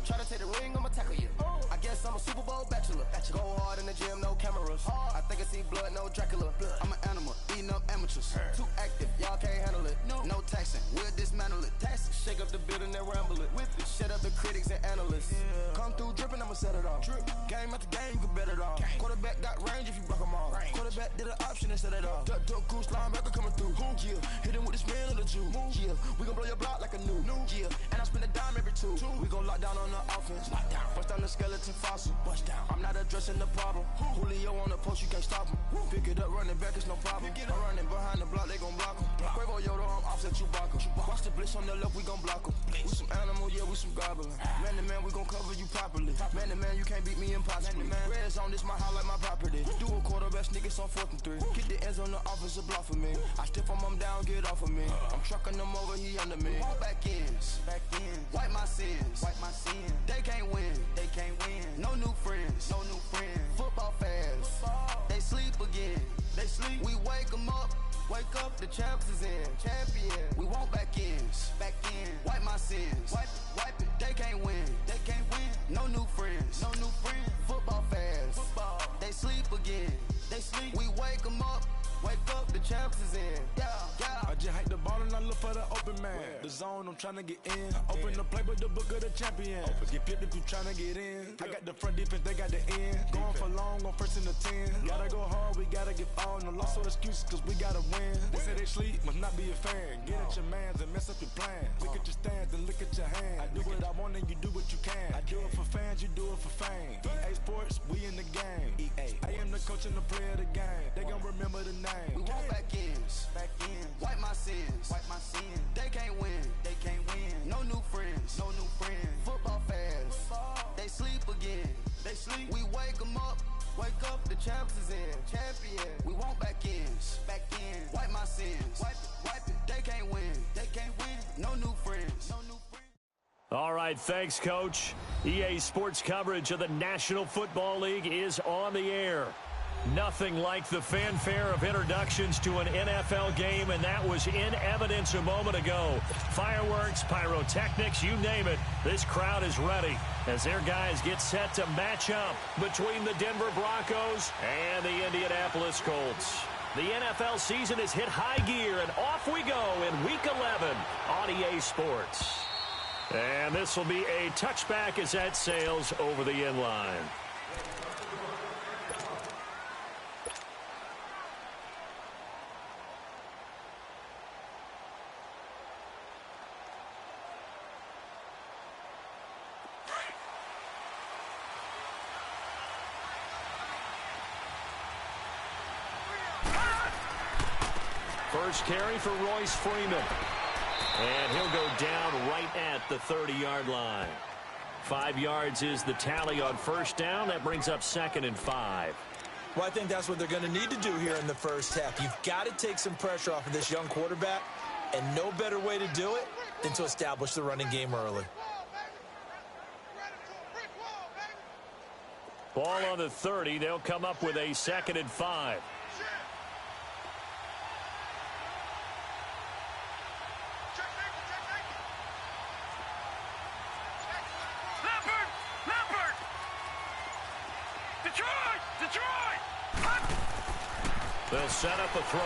Try to take the ring, I'ma tackle you. I guess I'm a Super Bowl bachelor. Go hard in the gym, no cameras. I think I see blood, no Dracula. I'm an animal, eating up amateurs. Too active, y'all can't handle it. No taxing, we'll dismantle it. Shake up the building and ramble it. Shut up the critics and analysts. Come through dripping, I'ma set it off. Game after game, you can bet it off. Quarterback got range if you block them all. Quarterback did an option and set it off. Duck goose linebacker coming through. Yeah, hit him with the spin of the Jew. Yeah, we gon' blow your block like a new. Yeah, and I spend a dime every two. We gon' lock down on the offense. Bust down the skeleton fossil. I'm not addressing the problem. Julio on the post, you can't stop him. Pick it up, running back, it's no problem. I'm running behind the block, they gon' block him. Quavo Yoda, I'm offset Chewbacca. Watch the blitz on the left, we gon' block him. We some animal, yeah, we some goblin. Man to man, we gon' cover you properly. Man to man, you can't beat me impossibly. Red zone, this my highlight, my property. Do a quarterback, niggas on 4th and 3. Get the ends on the offensive block for me. I stiff him down, get off of me. I'm trucking them over, he under me. All back ends, wipe my sins, They can't win, No new friends, Football fans, they sleep again. We wake them up. Wake up, the champs is in. Champion. We want back ends. Wipe my sins. Wipe it. They can't win. No new friends. Football fans. They sleep again. We wake them up. Wake up, the champs is in. Yeah. I just hike the ball and I look for the open man. The zone, I'm trying to get in. Open the playbook, the book of the champion. Get flipped if you trying to get in. I got the front defense, they got the end. Going for long, on 1st and the 10. Gotta go hard, we gotta get all. No loss or excuses, cause we gotta win. They say they sleep, must not be a fan. Get at your mans and mess up your plan. Look at your stance and look at your hand. I do what I want and you do what you can. I do it for fans, you do it for fame. EA Sports, we in the game. I am the coach and the player of the game. They gon' remember the name. We want back ends. Wipe my sins. They can't win. No new friends. Football fans. They sleep again. We wake them up. Wake up, the champs is in. Champion. We want back ends. Wipe my sins. Wipe it. They can't win. No new friends. All right, thanks, Coach. EA Sports coverage of the National Football League is on the air. Nothing like the fanfare of introductions to an NFL game, and that was in evidence a moment ago. Fireworks, pyrotechnics, you name it. This crowd is ready as their guys get set to match up between the Denver Broncos and the Indianapolis Colts. The NFL season has hit high gear, and off we go in Week 11 on EA Sports. And this will be a touchback as that sails over the end line. First carry for Royce Freeman. And he'll go down right at the 30-yard line. 5 yards is the tally on first down. That brings up 2nd and 5. Well, I think that's what they're going to need to do here in the first half. You've got to take some pressure off of this young quarterback, and no better way to do it than to establish the running game early. Ball on the 30. They'll come up with a 2nd and 5. They'll set up a throw.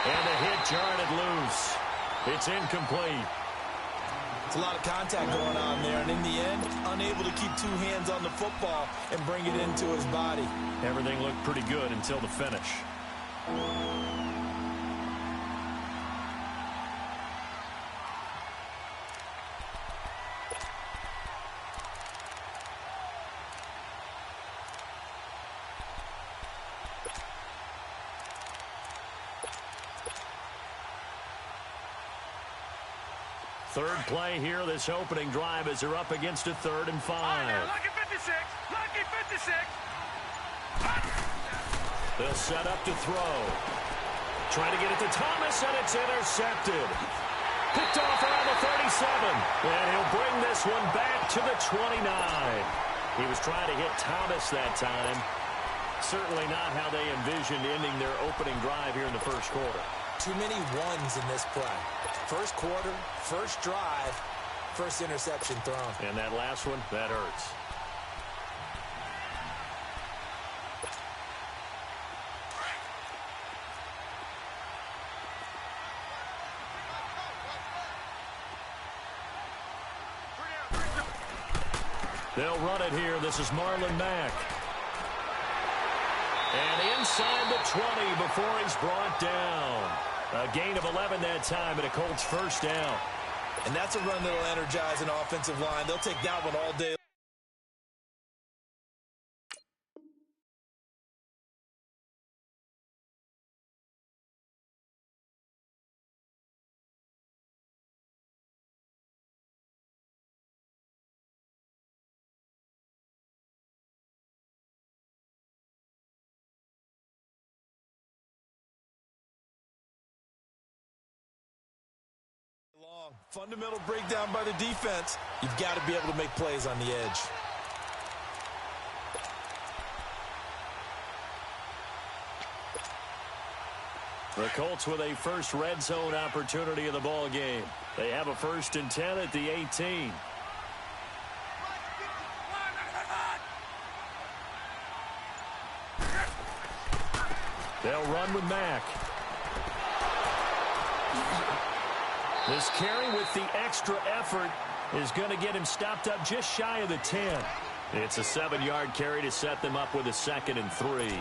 And the hit jarred it loose. It's incomplete. It's a lot of contact going on there, and in the end, unable to keep 2 hands on the football and bring it into his body. Everything looked pretty good until the finish. Third play here, this opening drive as they're up against a 3rd and 5. Lucky 56! Lucky 56! They'll set up to throw. Trying to get it to Thomas, and it's intercepted. Picked off around the 37. And he'll bring this one back to the 29. He was trying to hit Thomas that time. Certainly not how they envisioned ending their opening drive here in the first quarter. Too many ones in this play. First quarter, first drive, first interception thrown. And that last one, that hurts. They'll run it here. This is Marlon Mack. And inside the 20 before he's brought down. A gain of 11 that time and a Colts first down. And that's a run that will energize an offensive line. They'll take that one all day. Fundamental breakdown by the defense. You've got to be able to make plays on the edge. The Colts with a first red zone opportunity in the ball game. They have a 1st and 10 at the 18. They'll run with Mack. This carry with the extra effort is going to get him stopped up just shy of the 10. It's a 7-yard carry to set them up with a 2nd and 3.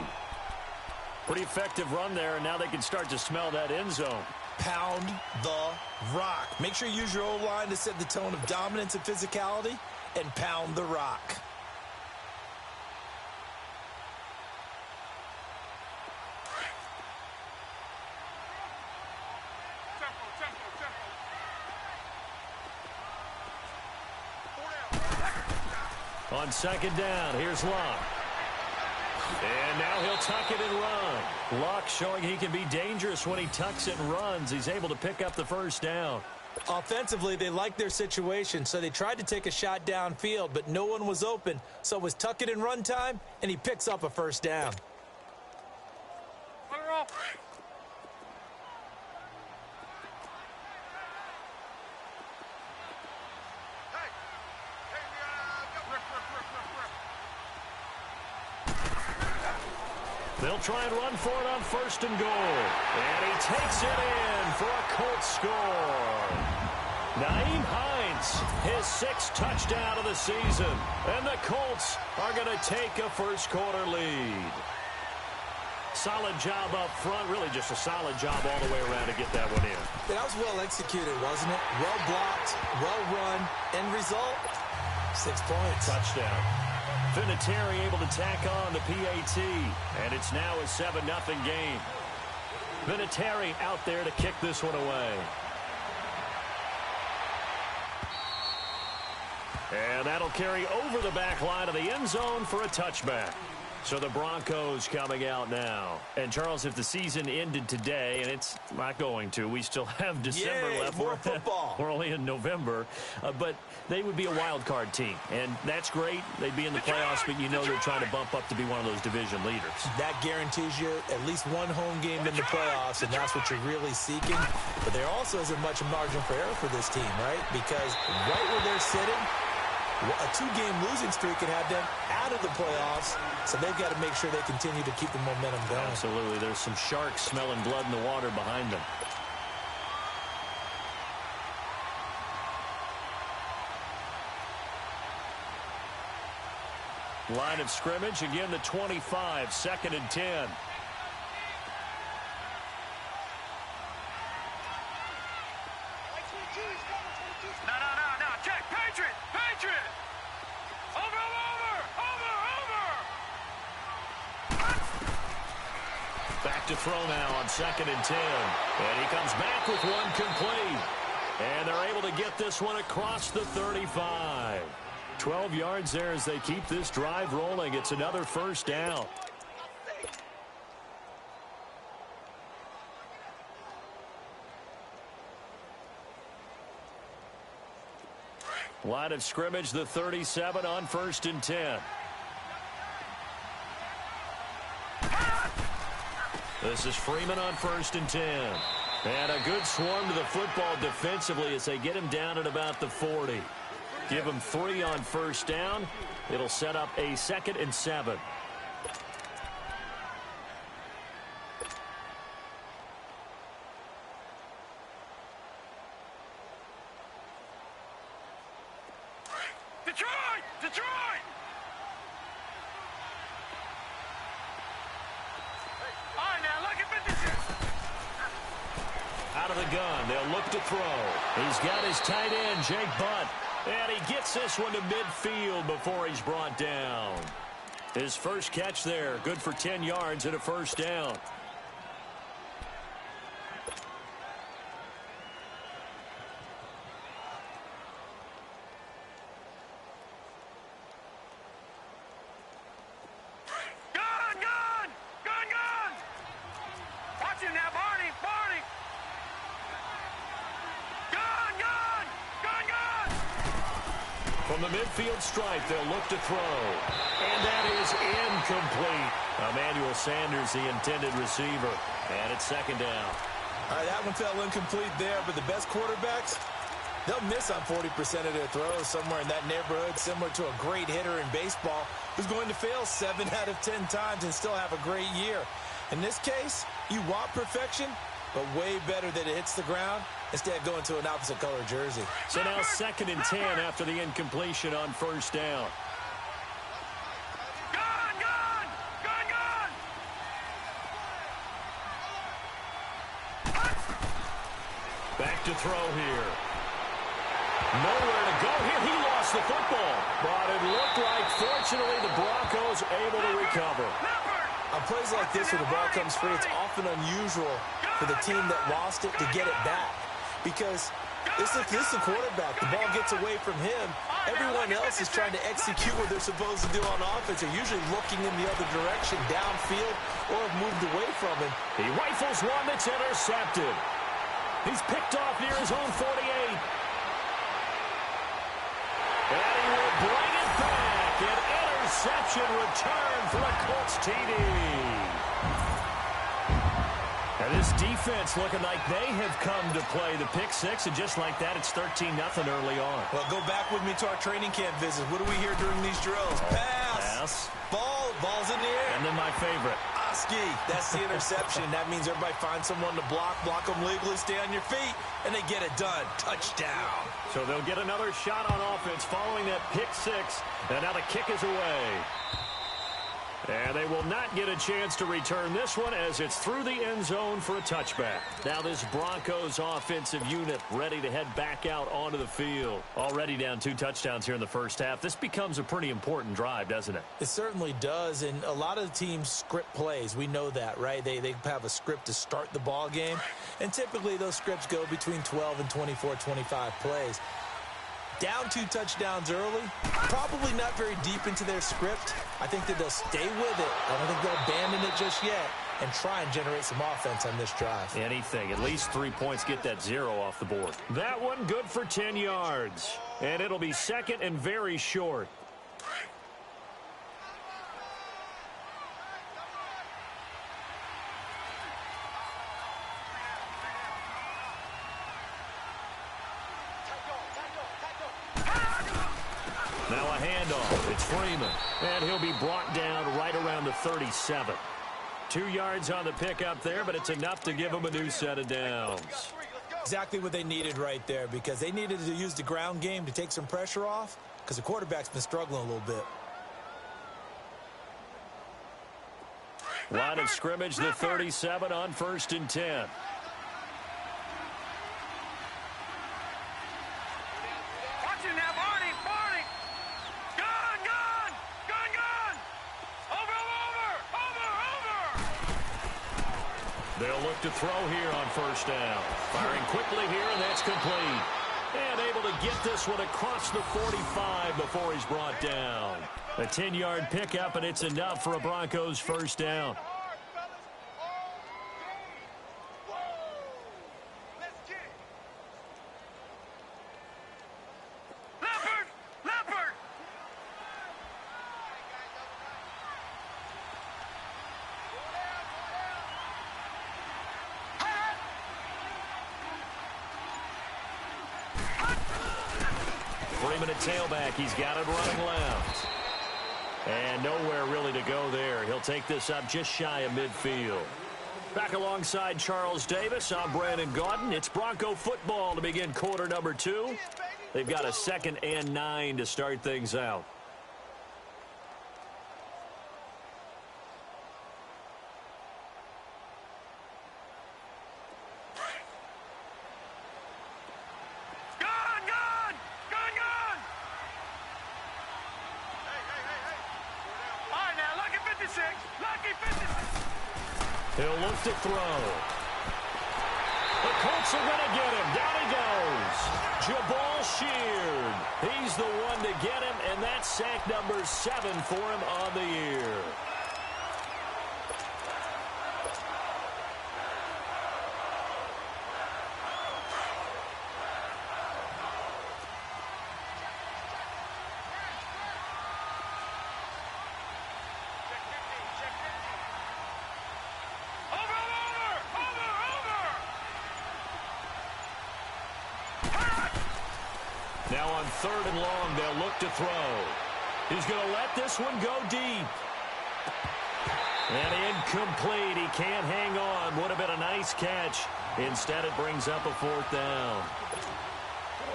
Pretty effective run there, and now they can start to smell that end zone. Pound the rock. Make sure you use your O-line to set the tone of dominance and physicality, and pound the rock. On 2nd down, here's Luck. And now he'll tuck it and run. Luck showing he can be dangerous when he tucks it and runs. He's able to pick up the first down. Offensively, they liked their situation, so they tried to take a shot downfield, but no one was open. So it was tuck it and run time, and he picks up a first down. They'll try and run for it on 1st and goal. And he takes it in for a Colts score. Nyheim Hines, his 6th touchdown of the season. And the Colts are going to take a first-quarter lead. Solid job up front. Really just a solid job all the way around to get that one in. That was well executed, wasn't it? Well blocked, well run. End result, 6 points. Touchdown. Vinatieri able to tack on the PAT, and it's now a 7-0 game. Vinatieri out there to kick this one away. And that'll carry over the back line of the end zone for a touchback. So the Broncos coming out now. And, Charles, if the season ended today, and it's not going to, we still have December left. More football. We're only in November. But they would be a wild card team. And that's great. They'd be in the playoffs, but you know they're trying to bump up to be one of those division leaders. That guarantees you at least one home game in the playoffs, and that's what you're really seeking. But there also isn't much margin for error for this team, right? Because right where they're sitting, a 2-game losing streak could have them out of the playoffs, so they've got to make sure they continue to keep the momentum going. Absolutely. There's some sharks smelling blood in the water behind them. Line of scrimmage, again the 25, 2nd and 10. No. Check. Patriot. Over. Back to throw now on 2nd and 10. And he comes back with one complete. And they're able to get this one across the 35. 12 yards there as they keep this drive rolling. It's another first down. Line of scrimmage, the 37 on 1st and 10. This is Freeman on 1st and 10. And a good swarm to the football defensively as they get him down at about the 40. Give him 3 on first down. It'll set up a 2nd and 7. Detroit! Detroit! All right, now, look at 56. Out of the gun, they'll look to throw. He's got his tight end, Jake Butt. And he gets this one to midfield before he's brought down. His first catch there, good for 10 yards and a first down. From the midfield stripe, they'll look to throw. And that is incomplete. Emmanuel Sanders, the intended receiver. And it's 2nd down. All right, that one fell incomplete there, but the best quarterbacks, they'll miss on 40% of their throws, somewhere in that neighborhood, similar to a great hitter in baseball who's going to fail 7 out of 10 times and still have a great year. In this case, you want perfection, but way better that it hits the ground instead of going to an opposite color jersey. So now 2nd and 10 after the incompletion on first down. Back to throw here. Nowhere to go here. He lost the football. But it looked like, fortunately, the Broncos able to recover. On plays like this where the ball comes free, it's often unusual for the team that lost it to get it back. Because this is the quarterback. The ball gets away from him. Everyone else is trying to execute what they're supposed to do on offense. They're usually looking in the other direction, downfield, or have moved away from him. He rifles one that's intercepted. He's picked off near his own 48. And he will bring it back. An interception return for a Colts TD. And this defense looking like they have come to play the pick six, and just like that, it's 13-0 early on. Well, go back with me to our training camp visit. What do we hear during these drills? Pass. Ball's in the air. And then my favorite. Oski. That's the interception. That means everybody finds someone to block them legally, stay on your feet, and they get it done. Touchdown. So they'll get another shot on offense following that pick six, and now the kick is away. And they will not get a chance to return this one as it's through the end zone for a touchback. Now this Broncos offensive unit ready to head back out onto the field. Already down 2 touchdowns here in the first half. This becomes a pretty important drive, doesn't it? It certainly does, and a lot of teams script plays. We know that, right? They have a script to start the ball game, and typically those scripts go between 12 and 24, 25 plays. Down 2 touchdowns early, probably not very deep into their script. I think that they'll stay with it. I don't think they'll abandon it just yet and try and generate some offense on this drive. Anything. At least 3 points, get that 0 off the board. That one good for 10 yards. And it'll be second and very short. Now a handoff. It's Freeman. And he'll be brought down right around the 37. 2 yards on the pickup there, but it's enough to give them a new set of downs. Exactly what they needed right there, because they needed to use the ground game to take some pressure off, because the quarterback's been struggling a little bit. Line of scrimmage, the 37 on 1st and 10. They'll look to throw here on 1st down. Firing quickly here, and that's complete. And able to get this one across the 45 before he's brought down. A 10-yard pickup, and it's enough for a Broncos 1st down. him in a tailback. He's got it running left. And nowhere really to go there. He'll take this up just shy of midfield. Back alongside Charles Davis, I'm Brandon Gaudin. It's Bronco football to begin quarter number 2. They've got a 2nd and 9 to start things out. He'll look to throw. The Colts are going to get him. Down he goes. Jabal Sheard. He's the one to get him, and that's sack number 7 for him on the year. Now on 3rd and long, they'll look to throw. He's going to let this one go deep. And incomplete. He can't hang on. Would have been a nice catch. Instead, it brings up a 4th down.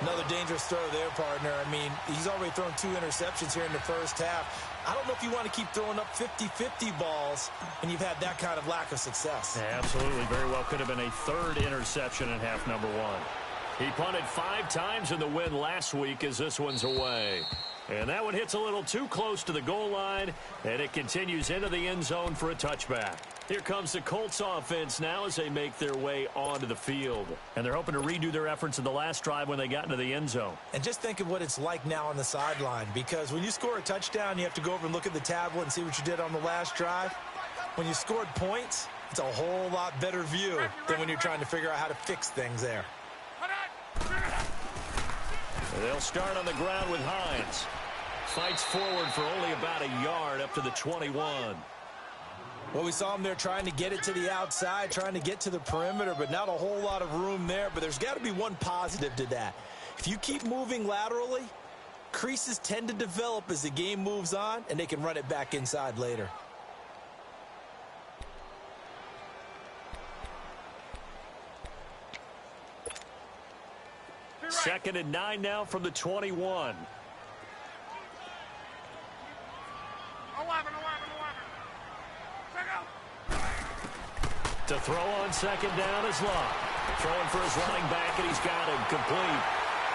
Another dangerous throw there, partner. I mean, he's already thrown 2 interceptions here in the first half. I don't know if you want to keep throwing up 50-50 balls when you've had that kind of lack of success. Yeah, absolutely. Very well could have been a 3rd interception in half number 1. He punted 5 times in the win last week as this one's away. And that one hits a little too close to the goal line, and it continues into the end zone for a touchback. Here comes the Colts offense now as they make their way onto the field. And they're hoping to redo their efforts in the last drive when they got into the end zone. And just think of what it's like now on the sideline, because when you score a touchdown, you have to go over and look at the tablet and see what you did on the last drive. When you scored points, it's a whole lot better view than when you're trying to figure out how to fix things there. They'll start on the ground with Hines. Fights forward for only about a yard up to the 21. Well, we saw him there trying to get it to the outside, trying to get to the perimeter, but not a whole lot of room there. But there's got to be one positive to that. If you keep moving laterally, creases tend to develop as the game moves on, and they can run it back inside later. Second and 9 now from the 21. 11. To throw on second down is Locke. Throwing for his running back, and he's got him complete.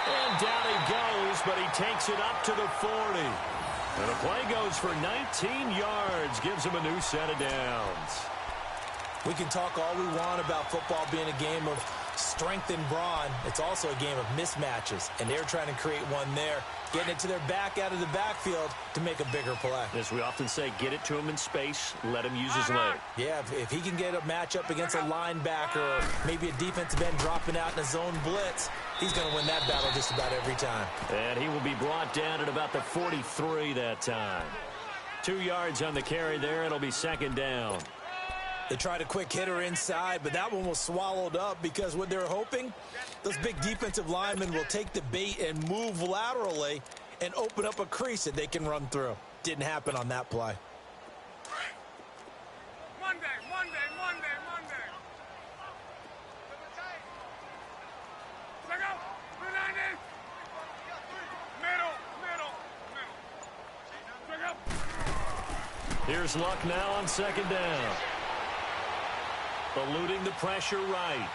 And down he goes, but he takes it up to the 40. And the play goes for 19 yards, gives him a new set of downs. We can talk all we want about football being a game of strength and brawn. It's also a game of mismatches, and they're trying to create one there, getting it to their back out of the backfield to make a bigger play. As we often say, get it to him in space, let him use his leg. Yeah, if he can get a matchup against a linebacker or maybe a defensive end dropping out in a zone blitz, he's going to win that battle just about every time. And he will be brought down at about the 43 that time. 2 yards on the carry there. It'll be second down. They tried a quick hitter inside, but that one was swallowed up because what they're hoping, those big defensive linemen will take the bait and move laterally and open up a crease that they can run through. Didn't happen on that play. Monday. Check out. 390. Middle. Check out. Here's Luck now on second down. Eluding the pressure right.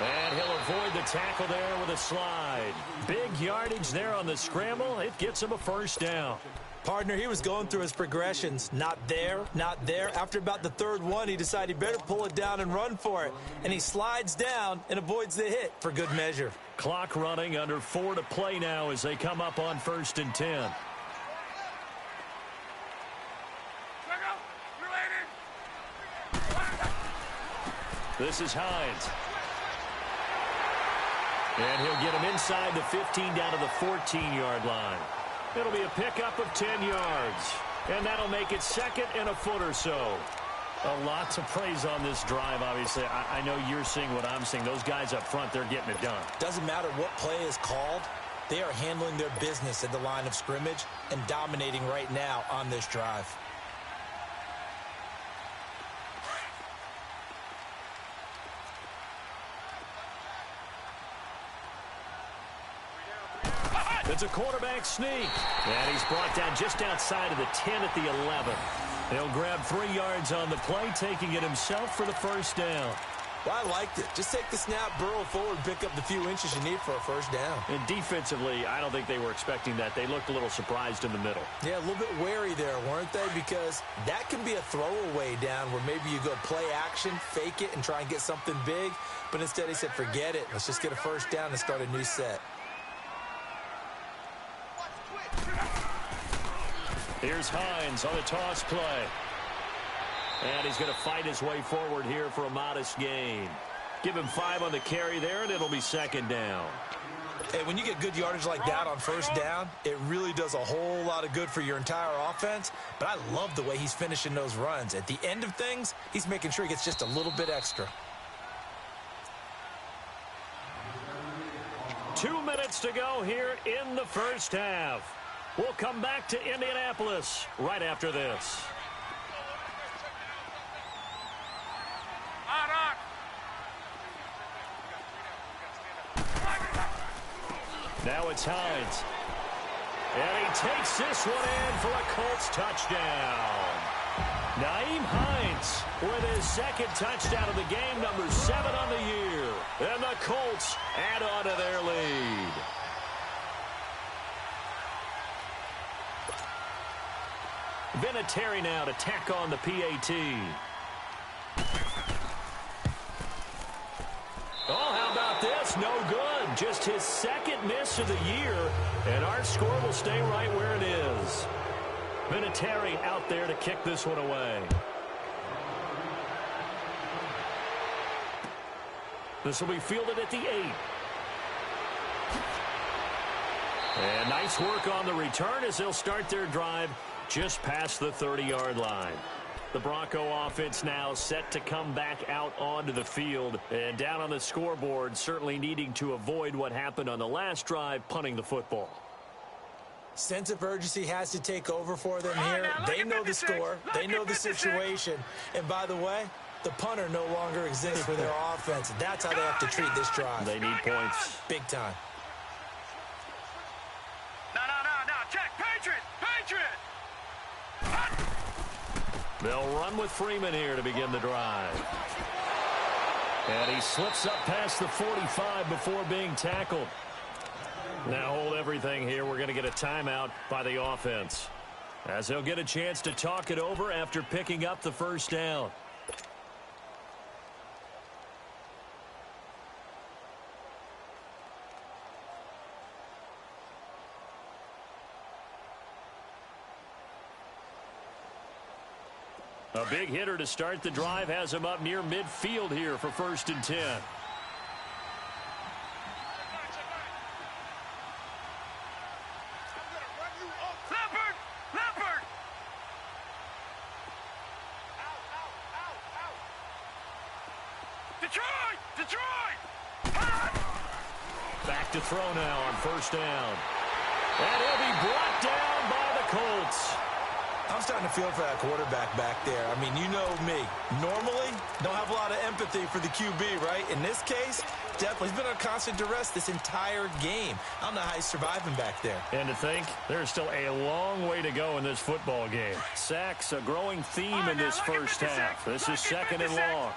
And he'll avoid the tackle there with a slide. Big yardage there on the scramble. It gets him a first down. Partner, he was going through his progressions. Not there, not there. After about the third one, he decided he better pull it down and run for it. And he slides down and avoids the hit for good measure. Clock running, under 4 to play now as they come up on 1st and 10. This is Hines. And he'll get him inside the 15 down to the 14-yard line. It'll be a pickup of 10 yards. And that'll make it second and a foot or so. A lot to praise on this drive, obviously. I know you're seeing what I'm seeing. Those guys up front, they're getting it done. Doesn't matter what play is called. They are handling their business at the line of scrimmage and dominating right now on this drive. It's a quarterback sneak. And he's brought down just outside of the 10 at the 11. He'll grab 3 yards on the play, taking it himself for the first down. Well, I liked it. Just take the snap, burrow forward, pick up the few inches you need for a first down. And defensively, I don't think they were expecting that. They looked a little surprised in the middle. Yeah, a little bit wary there, weren't they? Because that can be a throwaway down where maybe you go play action, fake it, and try and get something big. But instead he said, forget it. Let's just get a first down and start a new set. Here's Hines on the toss play. And he's going to fight his way forward here for a modest gain. Give him 5 on the carry there, and it'll be second down. Hey, when you get good yardage like that on first down, it really does a whole lot of good for your entire offense. But I love the way he's finishing those runs. At the end of things, he's making sure he gets just a little bit extra. 2 minutes to go here in the first half. We'll come back to Indianapolis right after this. Now it's Hines. And he takes this one in for a Colts touchdown. Nyheim Hines with his second touchdown of the game, number 7 on the year. And the Colts add on to their lead. Vinatieri now to tack on the PAT. Oh, how about this? No good. Just his second miss of the year, and our score will stay right where it is. Vinatieri out there to kick this one away. This will be fielded at the 8. And nice work on the return as they'll start their drive just past the 30-yard line. The Bronco offense now set to come back out onto the field. And down on the scoreboard, certainly needing to avoid what happened on the last drive, punting the football. Sense of urgency has to take over for them here. They know the score. They know the situation. And by the way, the punter no longer exists for their offense. That's how they have to treat this drive. They need points. Big time. No. Check. Patriot. They'll run with Freeman here to begin the drive. And he slips up past the 45 before being tackled. Now hold everything here. We're going to get a timeout by the offense, as they'll get a chance to talk it over after picking up the first down. A big hitter to start the drive has him up near midfield here for 1st and 10. Leopard! Detroit! Back to throw now on 1st down. And he'll be brought down by the Colts. I'm starting to feel for that quarterback back there. I mean, you know me. Normally, don't have a lot of empathy for the QB, right? In this case, definitely. He's been on constant duress this entire game. I don't know how he's surviving back there. And to think, there's still a long way to go in this football game. Sacks, a growing theme in this first half. This is 2nd and long.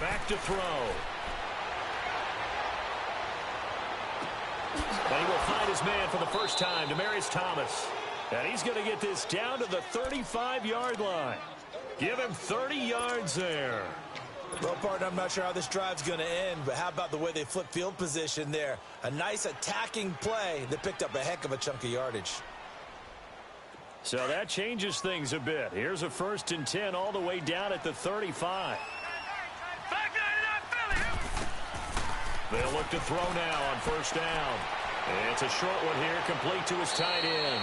Back to throw. And he will find his man for the first time, Demaryius Thomas. And he's going to get this down to the 35-yard line. Give him 30 yards there. Well, partner, I'm not sure how this drive's going to end, but how about the way they flip field position there? A nice attacking play that picked up a heck of a chunk of yardage. So that changes things a bit. Here's a 1st and 10 all the way down at the 35. They'll look to throw now on first down. It's a short one here, complete to his tight end.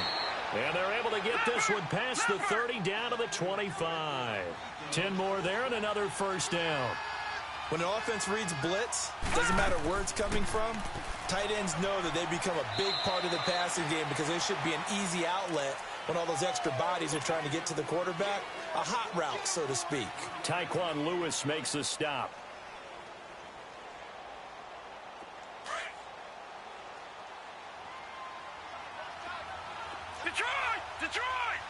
And they're able to get this one past the 30 down to the 25. 10 more there and another first down. When an offense reads blitz, doesn't matter where it's coming from, tight ends know that they become a big part of the passing game because they should be an easy outlet when all those extra bodies are trying to get to the quarterback. A hot route, so to speak. Tyquan Lewis makes the stop. Detroit! Detroit!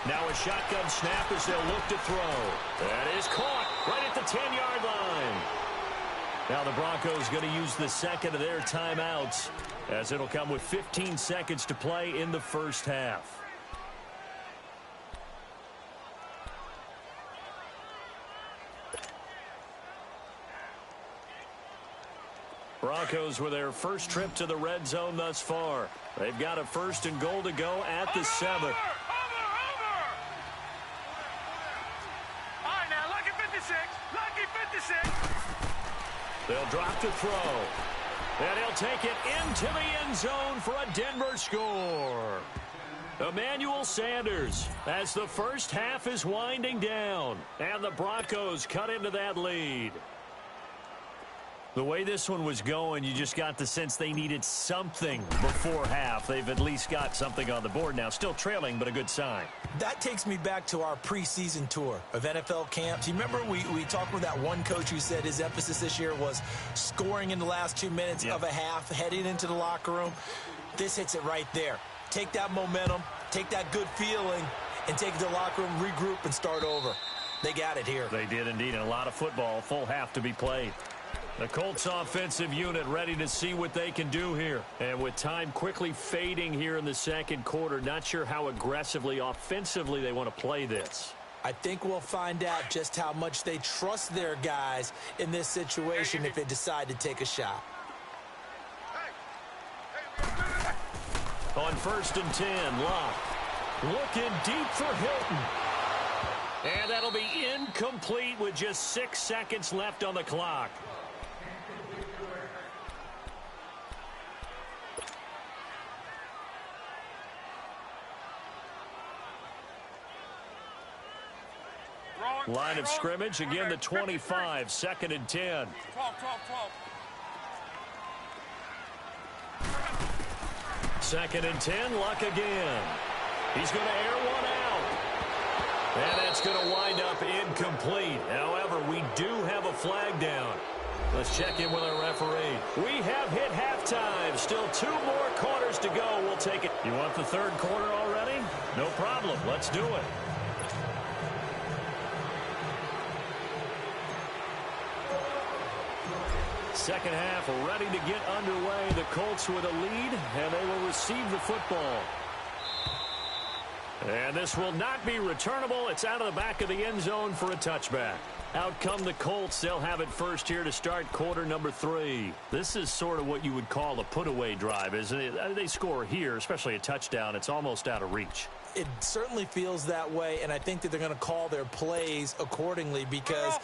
Now a shotgun snap as they'll look to throw. That is caught right at the 10-yard line. Now the Broncos going to use the second of their timeouts as it'll come with 15 seconds to play in the first half. Broncos with their first trip to the red zone thus far. They've got a first and goal to go at the 7. Over! All right, now, lucky 56. Lucky 56. They'll drop to throw. And he'll take it into the end zone for a Denver score. Emmanuel Sanders as the first half is winding down. And the Broncos cut into that lead. The way this one was going, you just got the sense they needed something before half. They've at least got something on the board now. Still trailing, but a good sign. That takes me back to our preseason tour of NFL camps. You remember we talked with that one coach who said his emphasis this year was scoring in the last 2 minutes of a half, heading into the locker room. This hits it right there. Take that momentum, take that good feeling, and take it to the locker room, regroup, and start over. They got it here. They did indeed, and a lot of football, full half to be played. The Colts offensive unit ready to see what they can do here. And with time quickly fading here in the second quarter, not sure how aggressively, offensively they want to play this. I think we'll find out just how much they trust their guys in this situation if they decide to take a shot. On 1st and 10, Locke looking deep for Hilton. And that'll be incomplete with just 6 seconds left on the clock. Line of scrimmage, again the 25, 2nd and 10. 12. 2nd and 10, Luck again. He's going to air one out. And that's going to wind up incomplete. However, we do have a flag down. Let's check in with our referee. We have hit halftime. Still 2 more quarters to go. We'll take it. You want the third quarter already? No problem. Let's do it. Second half ready to get underway. The Colts with a lead, and they will receive the football. And this will not be returnable. It's out of the back of the end zone for a touchback. Out come the Colts. They'll have it first here to start quarter number 3. This is sort of what you would call a put-away drive, isn't it? They score here, especially a touchdown. It's almost out of reach. It certainly feels that way, and I think that they're going to call their plays accordingly because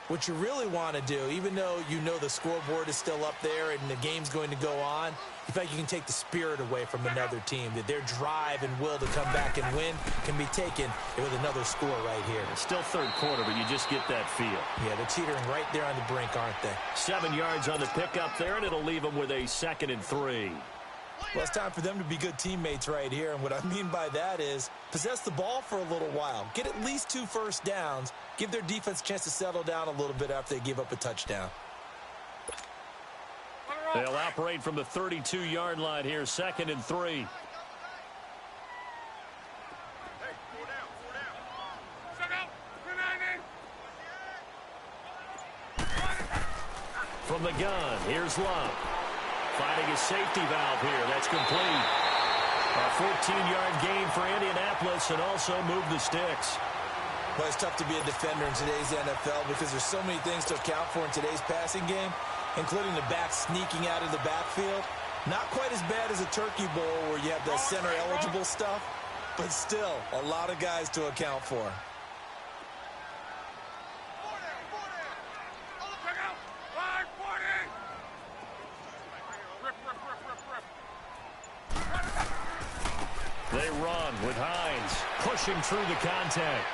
what you really want to do, even though you know the scoreboard is still up there and the game's going to go on, in fact, you can take the spirit away from another team, that their drive and will to come back and win can be taken with another score right here. It's still third quarter, but you just get that feel. Yeah, they're teetering right there on the brink, aren't they? 7 yards on the pickup there, and it'll leave them with a 2nd and 3. Well, it's time for them to be good teammates right here, and what I mean by that is possess the ball for a little while, get at least 2 first downs, give their defense a chance to settle down a little bit after they give up a touchdown. They'll operate from the 32-yard line here, 2nd and 3. From the gun, here's Love. Finding his safety valve here. That's complete. A 14-yard gain for Indianapolis and also move the sticks. Well, it's tough to be a defender in today's NFL because there's so many things to account for in today's passing game, including the back sneaking out of the backfield. Not quite as bad as a turkey bowl where you have the center-eligible stuff, but still a lot of guys to account for. run with Hines pushing through the contact.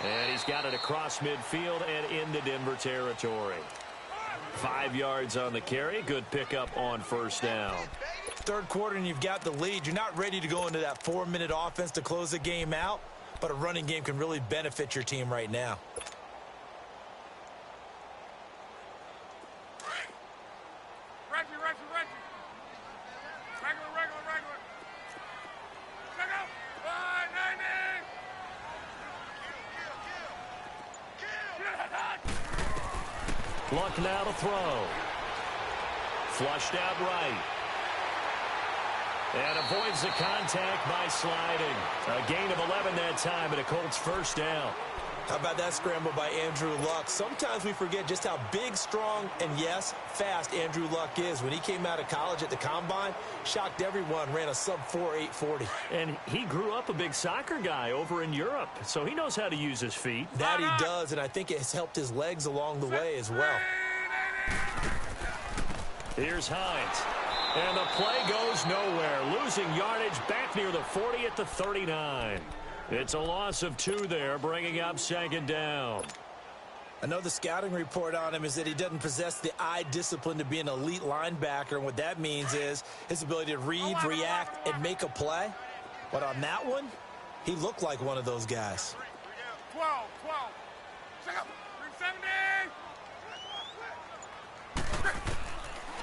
And he's got it across midfield and into Denver territory. 5 yards on the carry. Good pickup on first down. Third quarter and you've got the lead. You're not ready to go into that 4-minute offense to close the game out, but a running game can really benefit your team right now. Luck now to throw. Flushed out right. And avoids the contact by sliding. A gain of 11 that time, and a Colts first down. How about that scramble by Andrew Luck? Sometimes we forget just how big, strong, and, yes, fast Andrew Luck is. When he came out of college at the Combine, shocked everyone, ran a sub-4 840. And he grew up a big soccer guy over in Europe, so he knows how to use his feet. That he does, and I think it has helped his legs along the way as well. Here's Hines. And the play goes nowhere. Losing yardage back near the 40 at the 39. It's a loss of 2 there, bringing up second down. I know the scouting report on him is that he doesn't possess the eye discipline to be an elite linebacker, and what that means is his ability to read, react, and make a play. But on that one, he looked like one of those guys. 12. Check up. 370.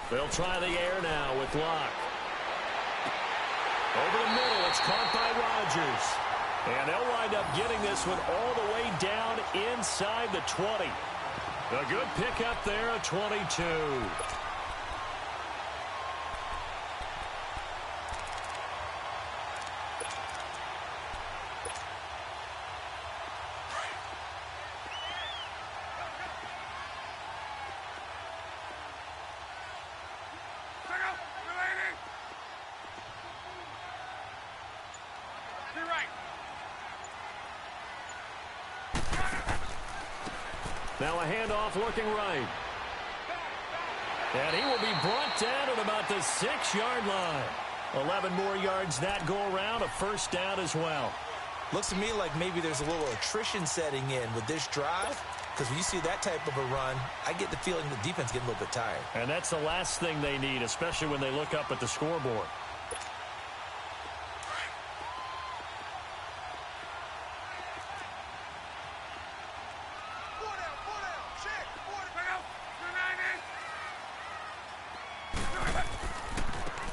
They'll try the air now with Luck. Over the middle, it's caught by Rodgers. And they'll wind up getting this one all the way down inside the 20. A good pickup there at 22. Now a handoff looking right. And he will be brought down at about the 6-yard line. 11 more yards that go around, a first down as well. Looks to me like maybe there's a little attrition setting in with this drive, because when you see that type of a run, I get the feeling the defense getting a little bit tired. And that's the last thing they need, especially when they look up at the scoreboard.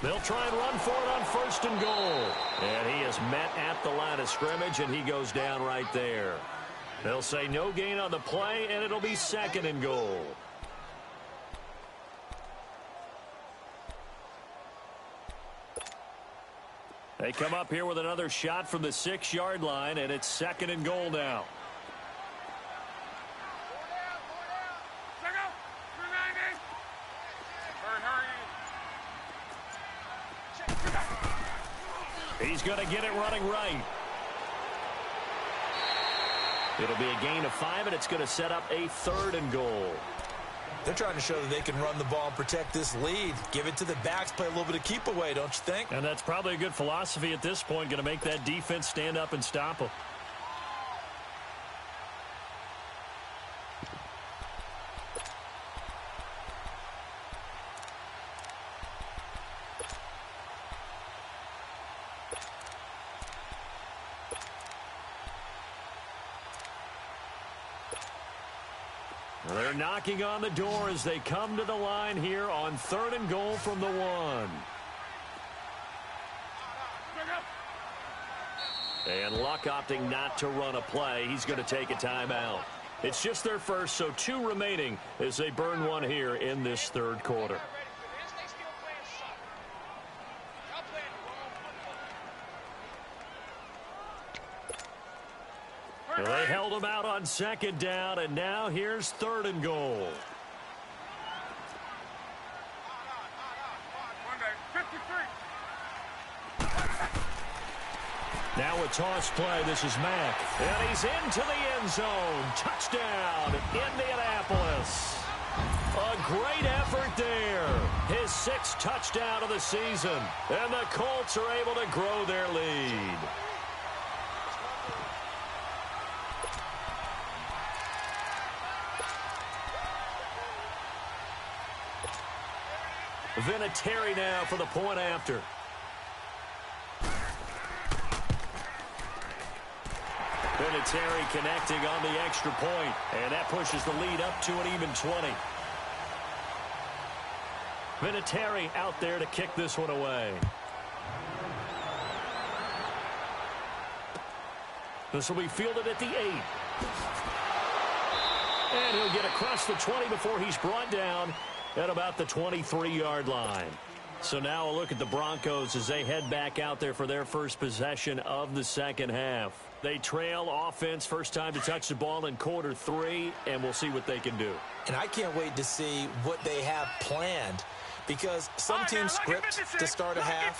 They'll try and run for it on first and goal. And he is met at the line of scrimmage, and he goes down right there. They'll say no gain on the play, and it'll be second and goal. They come up here with another shot from the 6-yard line, and it's second and goal now. He's going to get it running right. It'll be a gain of 5, and it's going to set up a third and goal. They're trying to show that they can run the ball and protect this lead. Give it to the backs, play a little bit of keep away, don't you think? And that's probably a good philosophy at this point, going to make that defense stand up and stop them. They're knocking on the door as they come to the line here on third and goal from the 1. And Luck opting not to run a play. He's going to take a timeout. It's just their first, so 2 remaining as they burn one here in this third quarter. They held him out on second down, and now here's third and goal. Now a toss play. This is Mack. And he's into the end zone. Touchdown, Indianapolis. A great effort there. His 6th touchdown of the season. And the Colts are able to grow their lead. Vinatieri now for the point after. Vinatieri connecting on the extra point, and that pushes the lead up to an even 20. Vinatieri out there to kick this one away. This will be fielded at the 8. And he'll get across the 20 before he's brought down at about the 23-yard line. So now a look at the Broncos as they head back out there for their first possession of the second half. They trail offense, first time to touch the ball in quarter 3, and we'll see what they can do. And I can't wait to see what they have planned, because some teams script to start a half.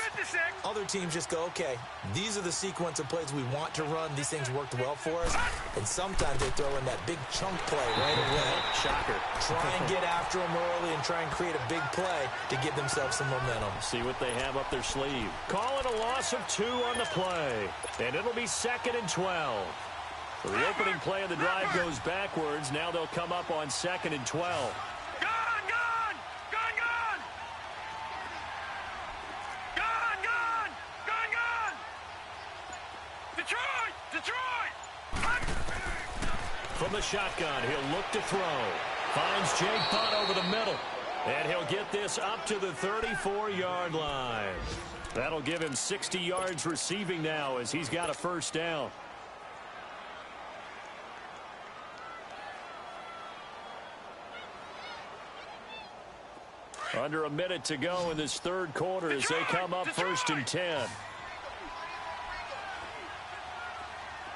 Other teams just go, okay, these are the sequence of plays we want to run. These things worked well for us. And sometimes they throw in that big chunk play right away. Shocker. Try and get after them early and try and create a big play to give themselves some momentum. See what they have up their sleeve. Call it a loss of 2 on the play. And it'll be 2nd and 12. So the opening play of the drive goes backwards. Now they'll come up on 2nd and 12. From the shotgun, he'll look to throw. Finds Jake Butt over the middle. And he'll get this up to the 34-yard line. That'll give him 60 yards receiving now as he's got a first down. Under a minute to go in this third quarter as they come up 1st and 10. All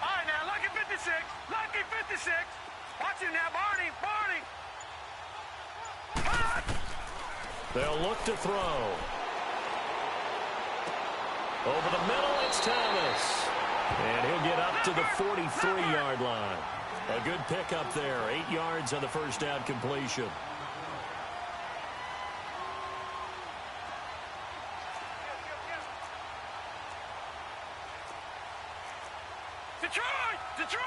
right, now, lucky 56. Lucky 56. Watch him now, Barney. They'll look to throw. Over the middle, it's Thomas. And he'll get up to the 43-yard line. A good pickup there. 8 yards on the first down completion. Detroit!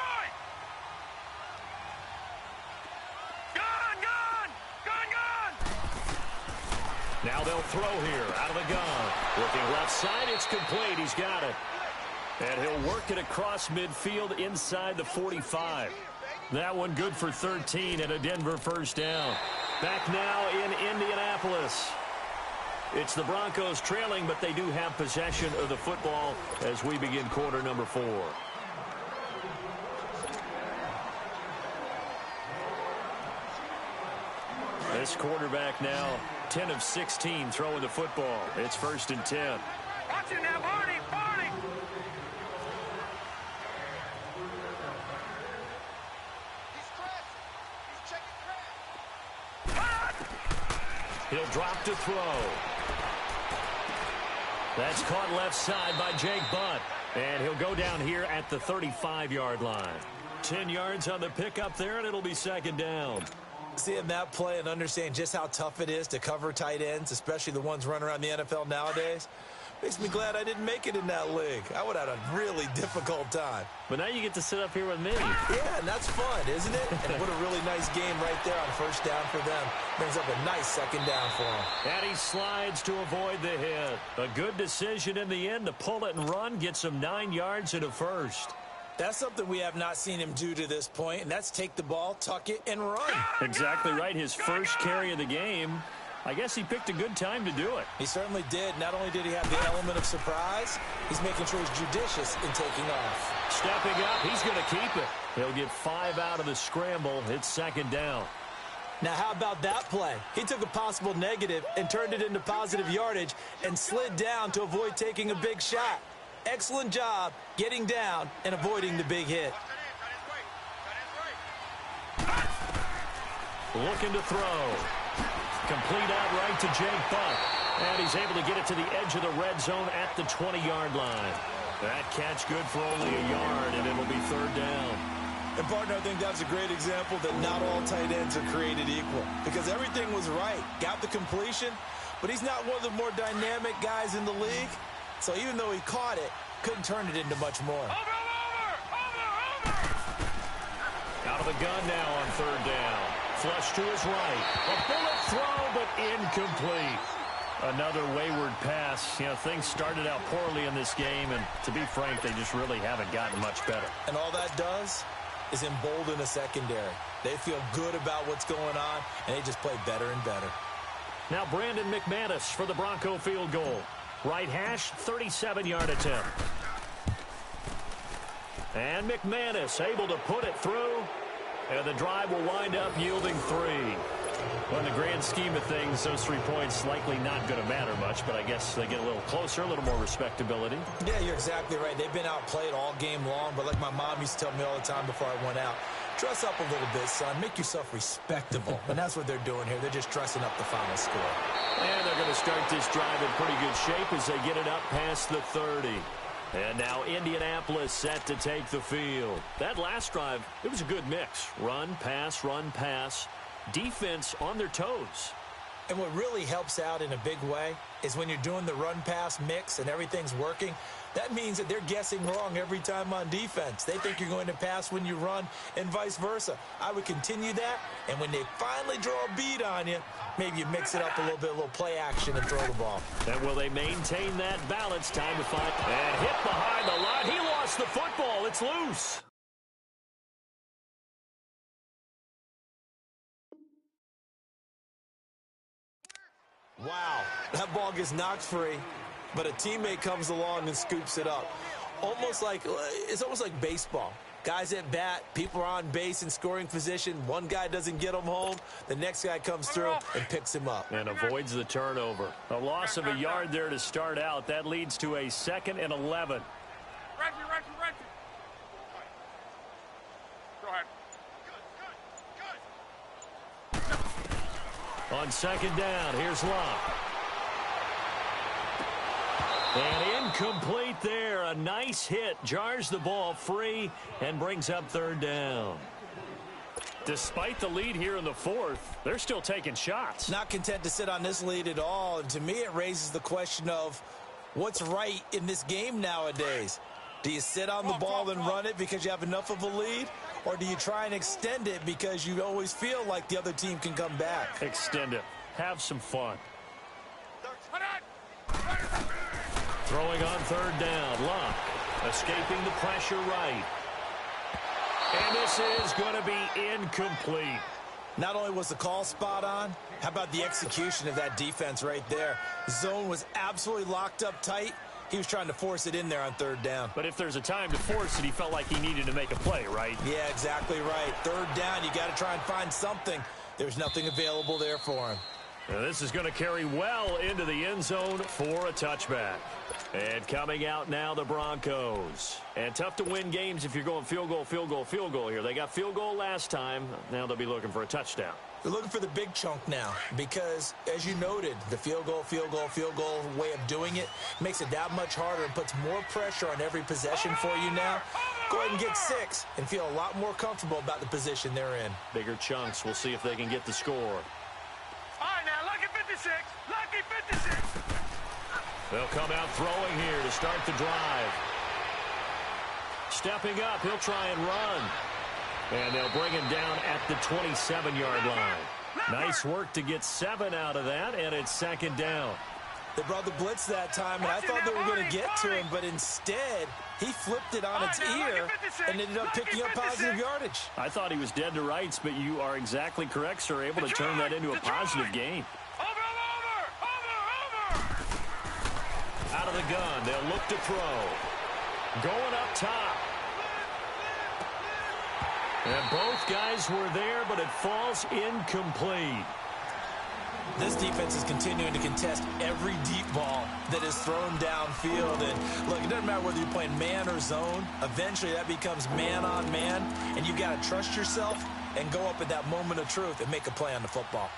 Now they'll throw here out of the gun. Looking left side, it's complete. He's got it. And he'll work it across midfield inside the 45. That one good for 13 and a Denver first down. Back now in Indianapolis. It's the Broncos trailing, but they do have possession of the football as we begin quarter number 4. This quarterback now 10 of 16 throwing the football. It's 1st and 10. Watch it now, Barney. He'll drop to throw. That's caught left side by Jake Butt. And he'll go down here at the 35-yard line. 10 yards on the pickup there, and it'll be 2nd down. Seeing that play and understanding just how tough it is to cover tight ends, especially the ones running around the NFL nowadays, makes me glad I didn't make it in that league. I would have had a really difficult time. But now you get to sit up here with me. Yeah, and that's fun, isn't it? And what a really nice game right there on first down for them. Brings up a nice 2nd down for them. And he slides to avoid the hit. A good decision in the end to pull it and run, gets him 9 yards and a first. That's something we have not seen him do to this point, and that's take the ball, tuck it, and run. Exactly right. His first carry of the game. I guess he picked a good time to do it. He certainly did. Not only did he have the element of surprise, he's making sure he's judicious in taking off. Stepping up, he's going to keep it. He'll get 5 out of the scramble. It's 2nd down. Now, how about that play? He took a possible negative and turned it into positive yardage and slid down to avoid taking a big shot. Excellent job getting down and avoiding the big hit. Looking to throw. Complete out right to Jake Butt. And he's able to get it to the edge of the red zone at the 20-yard line. That catch good for only a yard, and it'll be 3rd down. And, partner, I think that's a great example that not all tight ends are created equal. Because everything was right. Got the completion, but he's not one of the more dynamic guys in the league. So even though he caught it, couldn't turn it into much more. Over! Out of the gun now on 3rd down. Flush to his right. A bullet throw, but incomplete. Another wayward pass. You know, things started out poorly in this game, and to be frank, they just really haven't gotten much better. And all that does is embolden a secondary. They feel good about what's going on, and they just play better and better. Now Brandon McManus for the Bronco field goal. Right hash, 37-yard attempt. And McManus able to put it through, and the drive will wind up yielding 3. Well, in the grand scheme of things, those 3 points likely not going to matter much, but I guess they get a little closer, a little more respectability. Yeah, you're exactly right. They've been outplayed all game long, but like my mom used to tell me all the time before I went out, dress up a little bit, son. Make yourself respectable. And that's what they're doing here. They're just dressing up the final score. And they're going to start this drive in pretty good shape as they get it up past the 30. And now Indianapolis set to take the field. That last drive, it was a good mix. Run, pass, defense on their toes. And what really helps out in a big way is when you're doing the run-pass mix and everything's working, that means that they're guessing wrong every time on defense. They think you're going to pass when you run and vice versa. I would continue that, and when they finally draw a beat on you, maybe you mix it up a little bit, a little play action and throw the ball. And will they maintain that balance? Time to find. And hit behind the line. He lost the football. It's loose. Wow, that ball gets knocked free, but a teammate comes along and scoops it up. It's almost like baseball. Guys at bat, people are on base in scoring position. One guy doesn't get him home. The next guy comes through and picks him up. And avoids the turnover. A loss of a yard there to start out. That leads to a 2nd and 11. Reggie. Go ahead. On 2nd down, here's Locke. And incomplete there. A nice hit. Jars the ball free and brings up 3rd down. Despite the lead here in the 4th, they're still taking shots. Not content to sit on this lead at all. And to me, it raises the question of what's right in this game nowadays. Do you sit on the ball and run it because you have enough of a lead? Or do you try and extend it because you always feel like the other team can come back? Extend it. Have some fun. Throwing on 3rd down. Locke escaping the pressure right. And this is going to be incomplete. Not only was the call spot on, how about the execution of that defense right there? Zone was absolutely locked up tight. He was trying to force it in there on 3rd down. But if there's a time to force it, he felt like he needed to make a play, right? Yeah, exactly right. 3rd down, you got to try and find something. There's nothing available there for him. Now this is going to carry well into the end zone for a touchback. And coming out now, the Broncos. And tough to win games if you're going field goal here. They got field goal last time. Now they'll be looking for a touchdown. They're looking for the big chunk now because, as you noted, the field goal way of doing it makes it that much harder and puts more pressure on every possession for you now. Go ahead and get 6 and feel a lot more comfortable about the position they're in. Bigger chunks. We'll see if they can get the score. All right, now, lucky 56. Lucky 56. They'll come out throwing here to start the drive. Stepping up, he'll try and run. And they'll bring him down at the 27-yard line. Nice work to get 7 out of that, and it's 2nd down. They brought the blitz that time, and I thought they were going to get to him, but instead, he flipped it on its ear and ended up picking up positive yardage. I thought he was dead to rights, but you are exactly correct, sir. Able to turn that into a positive gain. Over. Out of the gun, they'll look to throw. Going up top. And both guys were there, but it falls incomplete. This defense is continuing to contest every deep ball that is thrown downfield. And look, it doesn't matter whether you're playing man or zone. Eventually, that becomes man on man. And you've got to trust yourself and go up at that moment of truth and make a play on the football.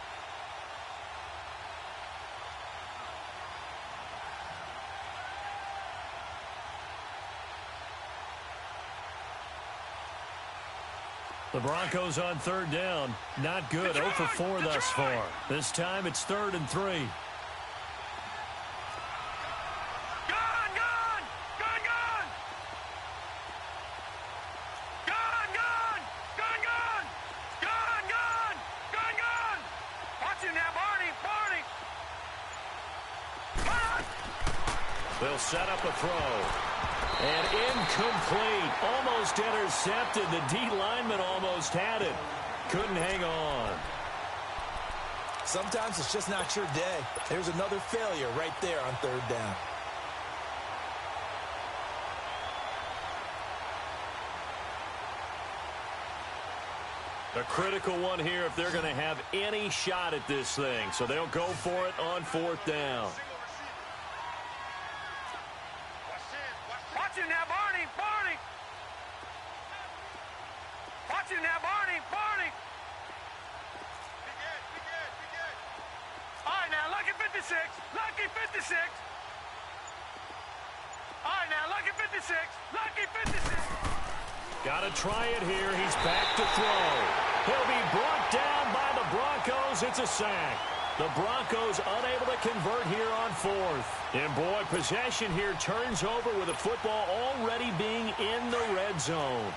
The Broncos on 3rd down. Not good. 0 for 4 thus far. This time it's 3rd and 3. Watch it now, Barney. They'll set up a throw. And incomplete. Almost intercepted. The D lineman almost had it. Couldn't hang on. Sometimes it's just not your day. There's another failure right there on third down. A critical one here if they're going to have any shot at this thing. So they'll go for it on fourth down. Watch him now, Barney. Barney. Watch him now, Barney. Barney. Be good. All right, now, lucky 56. Lucky 56. All right, now, lucky 56. Lucky 56. Got to try it here. He's back to throw. He'll be brought down by the Broncos. It's a sack. The Broncos unable to convert here on fourth. And, boy, possession here turns over with the football already being in the red zone.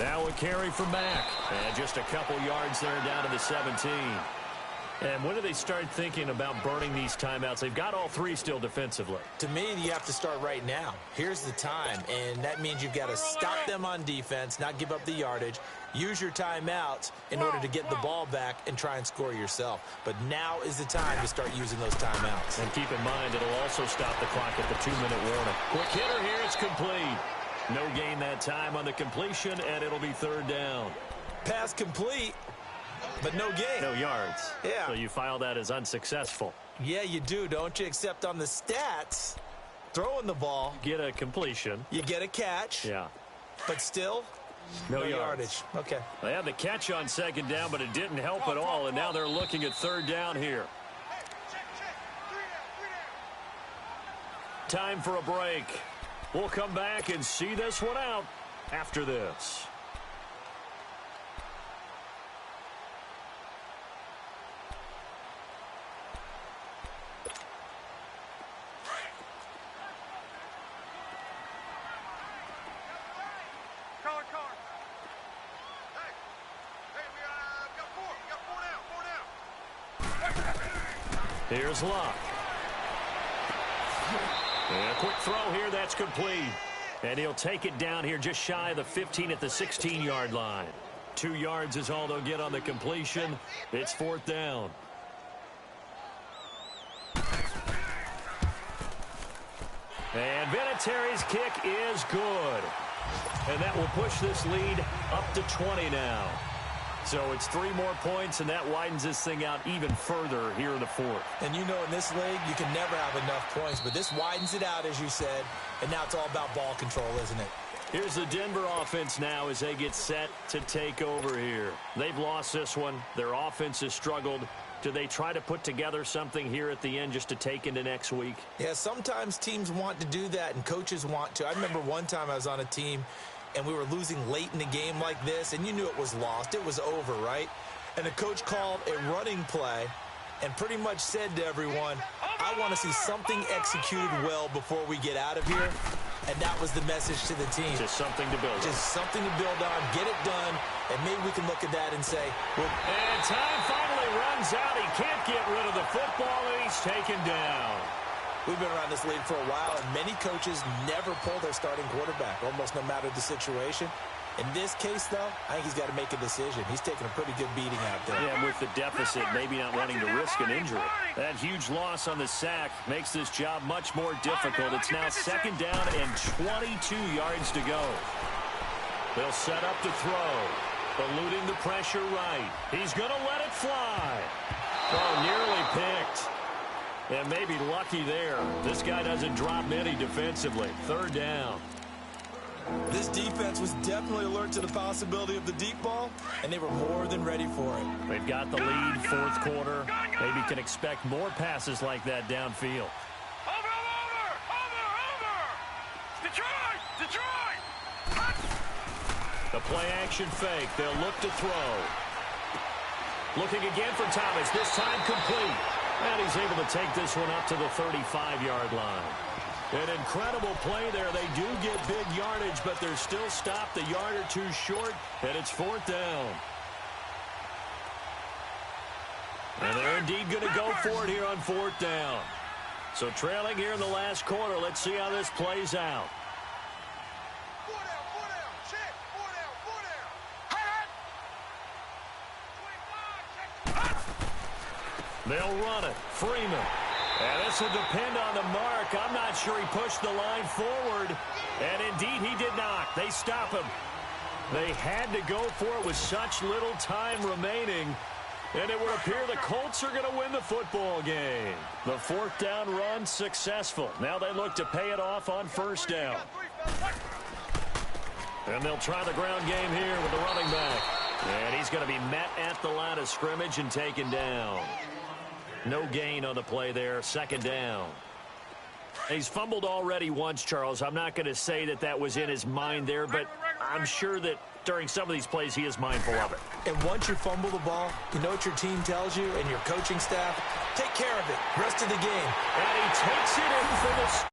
Now a carry for Mack. And just a couple yards there down to the 17. And when do they start thinking about burning these timeouts? They've got all three still defensively. To me, you have to start right now. Here's the time, and that means you've got to stop them on defense, not give up the yardage, use your timeouts in order to get the ball back and try and score yourself. But now is the time to start using those timeouts. And keep in mind, it'll also stop the clock at the 2-minute warning. Quick hitter here, it's complete. No gain that time on the completion, and it'll be third down. Pass complete. But no gain. No yards. Yeah. So you file that as unsuccessful. Yeah, you do, don't you? Except on the stats, throwing the ball. Get a completion. You get a catch. Yeah. But still, no yardage. Okay. They had the catch on second down, but it didn't help at all, and now they're looking at third down here. Time for a break. We'll come back and see this one out after this. Here's Luck. And a quick throw here, that's complete. And he'll take it down here just shy of the 15 at the 16-yard line. 2 yards is all they'll get on the completion. It's fourth down. And Vinatieri's kick is good. And that will push this lead up to 20 now. So it's 3 more points, and that widens this thing out even further here in the fourth. And you know in this league, you can never have enough points, but this widens it out, as you said, and now it's all about ball control, isn't it? Here's the Denver offense now as they get set to take over here. They've lost this one. Their offense has struggled. Do they try to put together something here at the end just to take into next week? Yeah, sometimes teams want to do that, and coaches want to. I remember one time I was on a team, and we were losing late in the game like this, and you knew it was lost. It was over, right? And the coach called a running play and pretty much said to everyone, I want to see something executed well before we get out of here. And that was the message to the team. Just something to build on. Just something to build on, get it done, and maybe we can look at that and say, well, and time finally runs out. He can't get rid of the football, and he's taken down. We've been around this league for a while, and many coaches never pull their starting quarterback, almost no matter the situation. In this case, though, I think he's got to make a decision. He's taking a pretty good beating out there. Yeah, with the deficit, maybe not wanting to risk an injury. That huge loss on the sack makes this job much more difficult. It's now second down and 22 yards to go. They'll set up to throw, eluding the pressure right. He's going to let it fly. Oh, nearly picked. And maybe lucky there. This guy doesn't drop many defensively. Third down. This defense was definitely alert to the possibility of the deep ball, and they were more than ready for it. They've got the lead, fourth quarter. Maybe can expect more passes like that downfield. Over! Detroit! The play-action fake. They'll look to throw. Looking again for Thomas. This time complete. And he's able to take this one up to the 35-yard line. An incredible play there. They do get big yardage, but they're still stopped a yard or two short, and it's fourth down. And they're indeed going to go for it here on 4th down. So trailing here in the last quarter. Let's see how this plays out. 4 down, check, 4 down. They'll run it. Freeman. And this will depend on the mark. I'm not sure he pushed the line forward. And indeed, he did not. They stop him. They had to go for it with such little time remaining. And it would appear the Colts are going to win the football game. The 4th down run successful. Now they look to pay it off on 1st down. And they'll try the ground game here with the running back. And he's going to be met at the line of scrimmage and taken down. No gain on the play there. 2nd down. He's fumbled already once, Charles. I'm not going to say that that was in his mind there, but I'm sure that during some of these plays he is mindful of it. And once you fumble the ball, you know what your team tells you and your coaching staff? Take care of it. Rest of the game. And he takes it in for the